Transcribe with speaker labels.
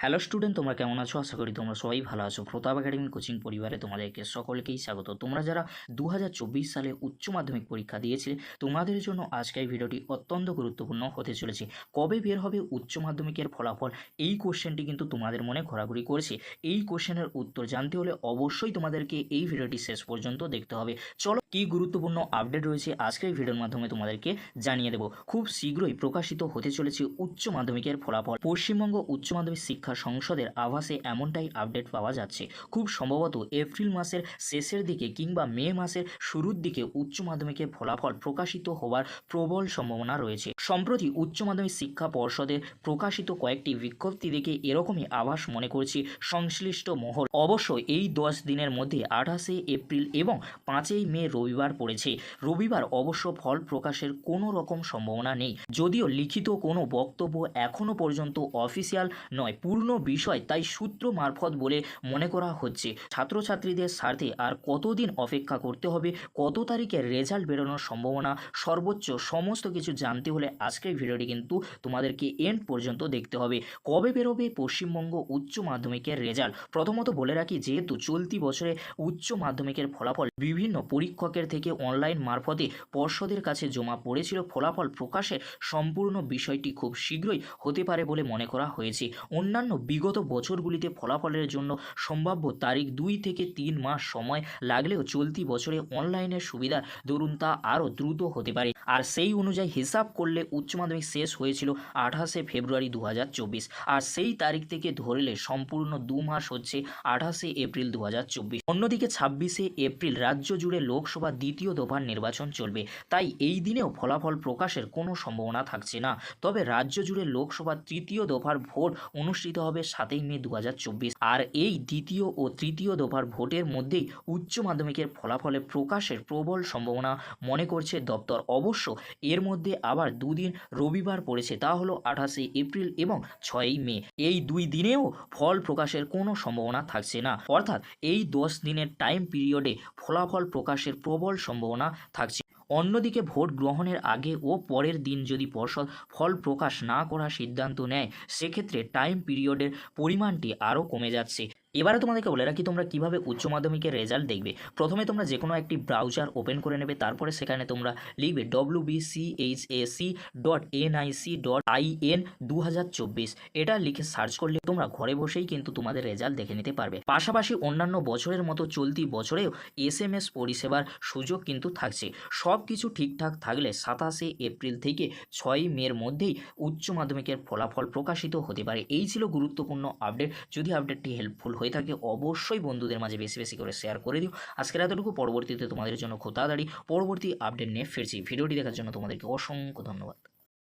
Speaker 1: Hello student, তোমরা কেমন আছো? আশা করি তোমরা সবাই ভালো আছো। প্রতাপ একাডেমি কোচিং পরিবারে তোমাদেরকে সকলকেই স্বাগত। তোমরা যারা 2024 সালে উচ্চ মাধ্যমিক পরীক্ষা দিয়েছিলে, তোমাদের জন্য আজকের ভিডিওটি অত্যন্ত গুরুত্বপূর্ণ হতে চলেছে। কবে বের হবে উচ্চ মাধ্যমিকের ফলাফল, এই কোশ্চেনটি কিন্তু তোমাদের মনে ঘোরাঘুরি করেছে। এই কোশ্চেনের উত্তর জানতে হলে অবশ্যই তোমাদেরকে এই ভিডিওটি শেষ পর্যন্ত দেখতে হবে। চলো, কী গুরুত্বপূর্ণ আপডেট রয়েছে আজকের ভিডিওর মাধ্যমে তোমাদেরকে জানিয়ে দেবো। খুব শীঘ্রই প্রকাশিত হতে চলেছে উচ্চ মাধ্যমিকের ফলাফল। পশ্চিমবঙ্গ উচ্চ মাধ্যমিক শিক্ষা সংসদের আভাসে এমনটাই আপডেট পাওয়া যাচ্ছে। খুব সম্ভবত এপ্রিল মাসের শেষের দিকে কিংবা মে মাসের শুরুর দিকে উচ্চ মাধ্যমিকের ফলাফল প্রকাশিত হওয়ার প্রবল সম্ভাবনা রয়েছে। সম্প্রতি উচ্চ মাধ্যমিক শিক্ষা পর্ষদের প্রকাশিত কয়েকটি বিজ্ঞপ্তি দেখে এরকমই আভাস মনে করছি সংশ্লিষ্ট মহল। অবশ্য এই 10 দিনের মধ্যে 28শে এপ্রিল এবং 5ই মে রবিবার পড়েছে। রবিবার অবশ্য ফল প্রকাশের কোনো রকম সম্ভাবনা নেই, যদিও লিখিত কোনো বক্তব্য এখনও পর্যন্ত অফিসিয়াল নয় পূর্ণ বিষয়, তাই সূত্র মারফত বলে মনে করা হচ্ছে। ছাত্রছাত্রীদের স্বার্থে আর কতদিন অপেক্ষা করতে হবে, কত তারিখে রেজাল্ট বেরোনোর সম্ভাবনা সর্বোচ্চ, সমস্ত কিছু জানতে হলে আজকের ভিডিওটি কিন্তু তোমাদেরকে এন্ড পর্যন্ত দেখতে হবে। কবে বেরোবে পশ্চিমবঙ্গ উচ্চ মাধ্যমিকের রেজাল্ট? প্রথমত বলে রাখি, যেহেতু চলতি বছরে উচ্চ মাধ্যমিকের ফলাফল বিভিন্ন পরীক্ষকের থেকে অনলাইন মারফতে পর্ষদের কাছে জমা পড়েছিল, ফলাফল প্রকাশের সম্পূর্ণ বিষয়টি খুব শীঘ্রই হতে পারে বলে মনে করা হয়েছে। অন্যান্য বিগত বছরগুলিতে ফলাফলের জন্য সম্ভাব্য তারিখ 2 থেকে 3 মাস সময় লাগলেও চলতি বছরে অনলাইনের সুবিধা দরুন তা আরও দ্রুত হতে পারে। আর সেই অনুযায়ী হিসাব করলে উচ্চ মাধ্যমিক শেষ হয়েছিল 28শে ফেব্রুয়ারি 2024, আর সেই তারিখ থেকে ধরলে সম্পূর্ণ 2 মাস হচ্ছে 28শে এপ্রিল 2024। অন্যদিকে 26শে এপ্রিল রাজ্য জুড়ে লোকসভা দ্বিতীয় দফার নির্বাচন চলবে, তাই এই দিনেও ফলাফল প্রকাশের কোনো সম্ভাবনা থাকছে না। তবে রাজ্য জুড়ে লোকসভা তৃতীয় দফার ভোট অনুষ্ঠিত হবে 7ই মে 2024, আর এই দ্বিতীয় ও তৃতীয় দফার ভোটের মধ্যেই উচ্চ মাধ্যমিকের ফলাফলে প্রকাশের প্রবল সম্ভাবনা মনে করছে দপ্তর। অবশ্য এর মধ্যে আবার দুদিন রবিবার পড়েছে, তা হলো 28শে এপ্রিল এবং 6ই মে। এই 2 দিনেও ফল প্রকাশের কোনো সম্ভাবনা থাকছে না, অর্থাৎ এই 10 দিনের টাইম পিরিয়ডে ফলাফল প্রকাশের প্রবল সম্ভাবনা থাকছে। অন্যদিকে ভোট গ্রহণের আগে ও পরের দিন যদি পর্ষদ ফল প্রকাশ না করার সিদ্ধান্ত নেয়, সেক্ষেত্রে টাইম পিরিয়ডের পরিমাণটি আরও কমে যাচ্ছে। এবারে তোমাদেরকে বলে রাখি তোমরা কিভাবে উচ্চ মাধ্যমিকের রেজাল্ট দেখবে। প্রথমে তোমরা যে কোনো একটি ব্রাউজার ওপেন করে নেবে, তারপরে সেখানে তোমরা লিখবে wbchac.nic.in2024। এটা লিখে সার্চ করলে তোমরা ঘরে বসেই কিন্তু তোমাদের রেজাল্ট দেখে নিতে পারবে। পাশাপাশি অন্যান্য বছরের মতো চলতি বছরেও SMS পরিষেবার সুযোগ কিন্তু থাকছে। সব কিছু ঠিকঠাক থাকলে 27শে এপ্রিল থেকে 6ই মের মধ্যেই উচ্চ মাধ্যমিকের ফলাফল প্রকাশিত হতে পারে। এই ছিল গুরুত্বপূর্ণ আপডেট। যদি আপডেটটি হেল্পফুল হয়ে থাকে অবশ্যই বন্ধুদের মাঝে বেশি বেশি করে শেয়ার করে দিও। আজকের এতটুকু, পরবর্তীতে তোমাদের জন্য খুব তাড়াতাড়ি পরবর্তী আপডেট নিয়ে ফিরছি। ভিডিওটি দেখার জন্য তোমাদেরকে অসংখ্য ধন্যবাদ।